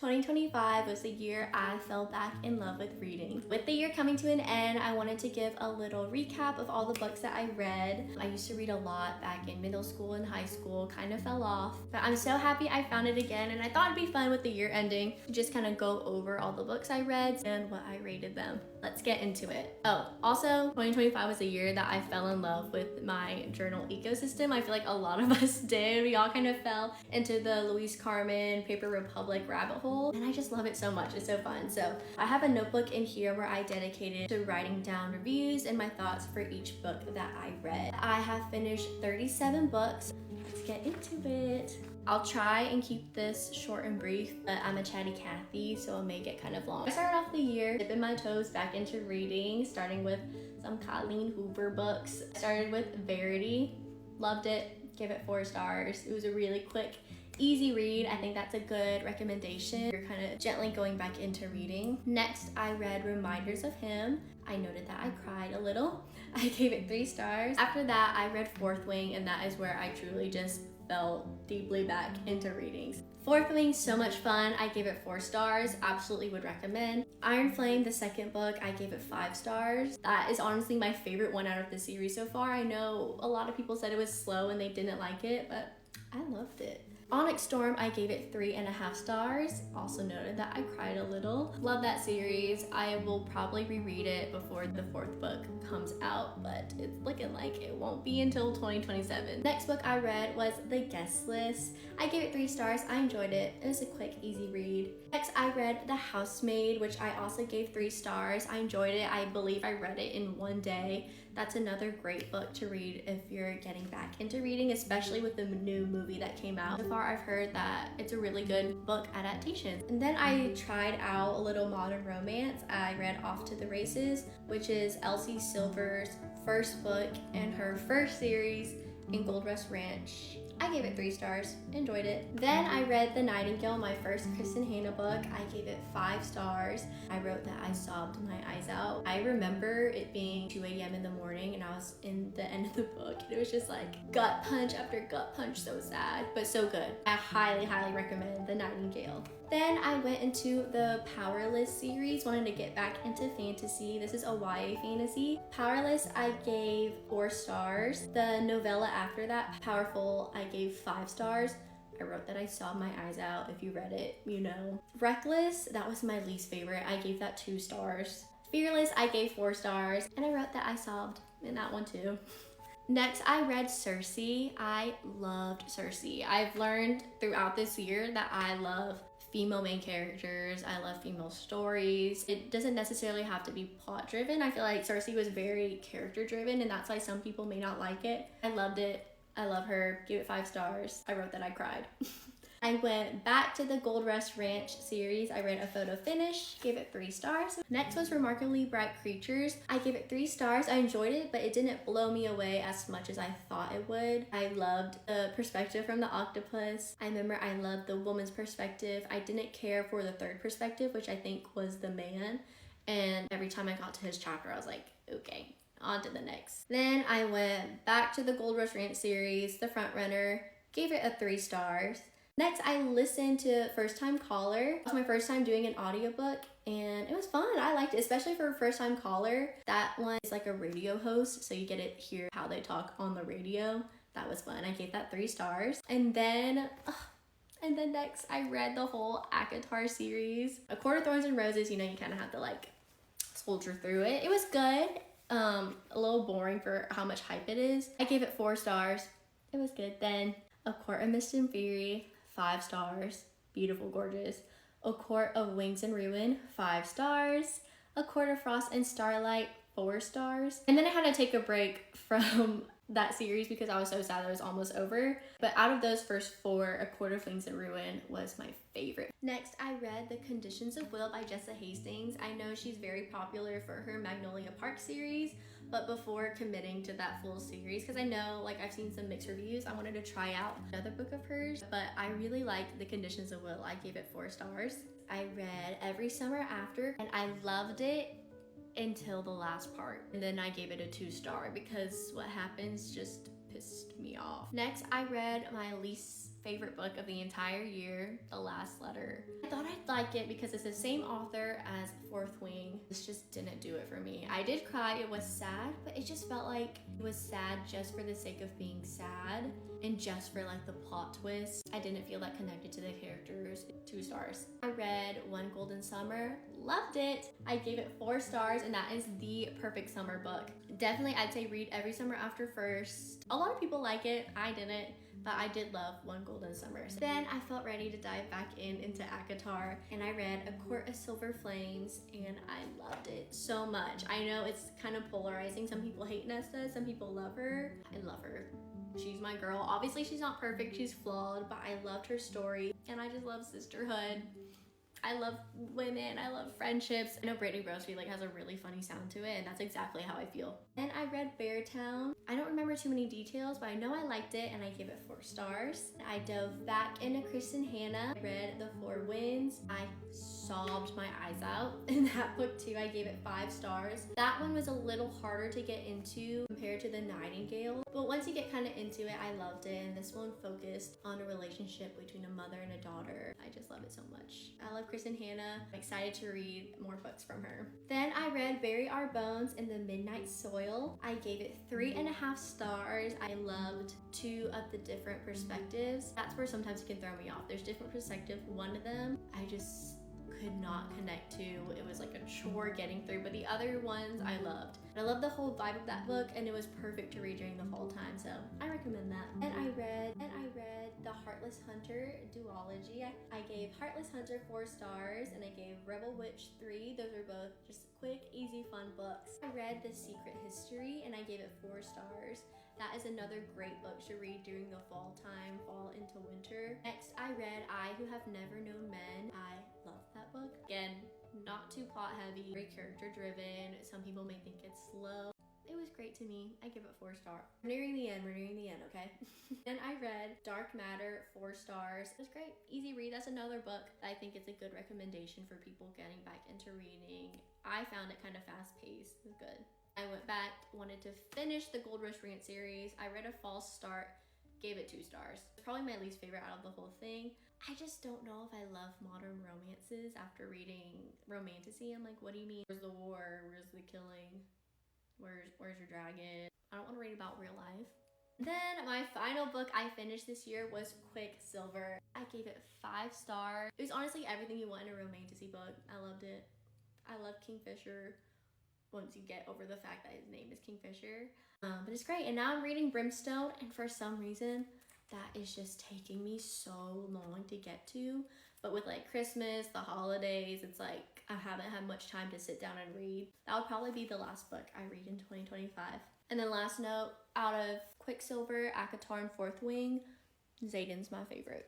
2025 was the year I fell back in love with reading. With the year coming to an end, I wanted to give a little recap of all the books that I read. I used to read a lot back in middle school and high school, kind of fell off, but I'm so happy I found it again, and I thought it'd be fun with the year ending to just kind of go over all the books I read and what I rated them. Let's get into it. Oh, also 2025 was the year that I fell in love with my journal ecosystem. I feel like a lot of us did. We all kind of fell into the Louise Carmen, Paper Republic rabbit hole, and I just love it so much. It's so fun. So I have a notebook in here where I dedicated to writing down reviews and my thoughts for each book that I read. I have finished 37 books. Let's get into it. I'll try and keep this short and brief, but I'm a chatty Cathy, so it may get kind of long. I started off the year dipping my toes back into reading, starting with some Colleen Hoover books. I started with Verity, loved it, gave it 4 stars. It was a really quick, easy read. I think that's a good recommendation. You're kind of gently going back into reading. Next, I read Reminders of Him. I noted that I cried a little. I gave it 3 stars. After that, I read Fourth Wing, and that is where I truly just fell deeply back into readings. Fourth Wing, so much fun. I gave it 4 stars. Absolutely would recommend. Iron Flame, the second book, I gave it 5 stars. That is honestly my favorite one out of the series so far. I know a lot of people said it was slow and they didn't like it, but I loved it. Onyx Storm, I gave it 3.5 stars. Also noted that I cried a little. Love that series. I will probably reread it before the 4th book comes out, but it's looking like it won't be until 2027. Next book I read was The Guest List. I gave it 3 stars. I enjoyed it. It was a quick, easy read. Next, I read The Housemaid, which I also gave 3 stars. I enjoyed it. I believe I read it in one day. That's another great book to read if you're getting back into reading, especially with the new movie that came out. So far, I've heard that it's a really good book adaptation. And then I tried out a little modern romance. I read Off to the Races, which is Elsie Silver's first book and her first series in Gold Rush Ranch. I gave it 3 stars, enjoyed it. Then I read The Nightingale, my first Kristen Hanna book. I gave it 5 stars. I wrote that I sobbed my eyes out. I remember it being 2 a.m. in the morning and I was in the end of the book and it was just like gut punch after gut punch, so sad, but so good. I highly, highly recommend The Nightingale. Then I went into the Powerless series, wanted to get back into fantasy. This is a YA fantasy. Powerless, I gave 4 stars. The novella after that, Powerful, I gave 5 stars. I wrote that I sobbed my eyes out. If you read it, you know. Reckless, that was my least favorite. I gave that 2 stars. Fearless, I gave 4 stars. And I wrote that I sobbed in that one too. Next, I read Circe. I loved Circe. I've learned throughout this year that I love female main characters. I love female stories. It doesn't necessarily have to be plot driven. I feel like Circe was very character driven and that's why some people may not like it. I loved it. I love her. Gave it 5 stars. I wrote that I cried. I went back to the Gold Rush Ranch series. I read A Photo Finish, gave it 3 stars. Next was Remarkably Bright Creatures. I gave it 3 stars. I enjoyed it, but it didn't blow me away as much as I thought it would. I loved the perspective from the octopus. I remember I loved the woman's perspective. I didn't care for the 3rd perspective, which I think was the man. And every time I got to his chapter, I was like, okay, on to the next. Then I went back to the Gold Rush Ranch series, The Front Runner, gave it a 3 stars. Next, I listened to First Time Caller. It was my first time doing an audiobook and it was fun. I liked it, especially for a first time caller. That one is like a radio host, so you get to hear how they talk on the radio. That was fun. I gave that 3 stars. And then next, I read the whole ACOTAR series. A Court of Thorns and Roses, you know, you kind of have to like soldier through it. It was good. A little boring for how much hype it is. I gave it 4 stars. It was good. Then A Court of Mist and Fury, 5 stars. Beautiful, gorgeous. A Court of Wings and Ruin, 5 stars. A Court of Frost and Starlight, 4 stars. And then I had to take a break from that series because I was so sad that it was almost over. But out of those first 4, A Court of Wings and Ruin was my favorite. Next, I read The Conditions of Will by Jessa Hastings. I know she's very popular for her Magnolia Park series, but before committing to that full series, because I know like I've seen some mixed reviews, I wanted to try out another book of hers, but I really liked The Conditions of Will. I gave it 4 stars. I read Every Summer After and I loved it until the last part, and then I gave it a 2 star because what happens just pissed me off. Next, I read my least favorite book of the entire year, The Last Letter. I thought I'd like it because it's the same author as Fourth Wing. This just didn't do it for me. I did cry, it was sad, but it just felt like it was sad just for the sake of being sad and just for like the plot twist. I didn't feel that connected to the characters. 2 stars. I read One Golden Summer, loved it. I gave it 4 stars, and that is the perfect summer book. Definitely, I'd say read every summer after first. A lot of people like it, I didn't, but I did love One Golden Summer. So then I felt ready to dive back into ACOTAR, and I read A Court of Silver Flames, and I loved it so much. I know it's kind of polarizing. Some people hate Nesta, some people love her. I love her. She's my girl. Obviously, she's not perfect, she's flawed, but I loved her story, and I just love sisterhood. I love women, I love friendships. I know Brittany Rosefield like has a really funny sound to it, and that's exactly how I feel. Then I read Beartown. I don't remember too many details, but I know I liked it, and I gave it 4 stars. I dove back into Kristen Hanna. I read The Four Winds. I sobbed my eyes out in that book too. I gave it 5 stars. That one was a little harder to get into compared to The Nightingale, but once you get kind of into it, I loved it, and this one focused on a relationship between a mother and a daughter. I just love it so much. I love Kristen Hanna. I'm excited to read more books from her. Then I read Bury Our Bones in the Midnight Soil. I gave it 3.5 stars. I loved 2 of the different perspectives. That's where sometimes it can throw me off. There's different perspectives. One of them, I just could not connect to. It was like a chore getting through, but the other ones I loved. I love the whole vibe of that book, and it was perfect to read during the fall time, so I recommend that. And I read The Heartless Hunter duology. I gave Heartless Hunter 4 stars, and I gave Rebel Witch 3. Those are both just quick, easy, fun books. I read The Secret History, and I gave it 4 stars. That is another great book to read during the fall time, fall into winter. Next, I read I Who Have Never Known Men. I love that book. Again, not too plot heavy, very character driven. Some people may think it's slow. It was great to me. I give it 4 stars. We're nearing the end, okay? Then I read Dark Matter, 4 stars. It was great, easy read. That's another book that I think it's a good recommendation for people getting back into reading. I found it kind of fast paced, it was good. I went back, wanted to finish the Gold Rush Rant series. I read A False Start, gave it 2 stars. It's probably my least favorite out of the whole thing. I just don't know if I love modern romances after reading Romantasy. I'm like, what do you mean? Where's the war? Where's the killing? Where's your dragon? I don't want to read about real life. Then my final book I finished this year was Quicksilver. I gave it 5 stars. It was honestly everything you want in a Romantasy book. I loved it. I love Kingfisher once you get over the fact that his name is Kingfisher. But it's great. And now I'm reading Brimstone, and for some reason that is just taking me so long to get to. But with like Christmas, the holidays, it's like I haven't had much time to sit down and read. That would probably be the last book I read in 2025. And then last note, out of Quicksilver, ACOTAR, and Fourth Wing, Xaden's my favorite.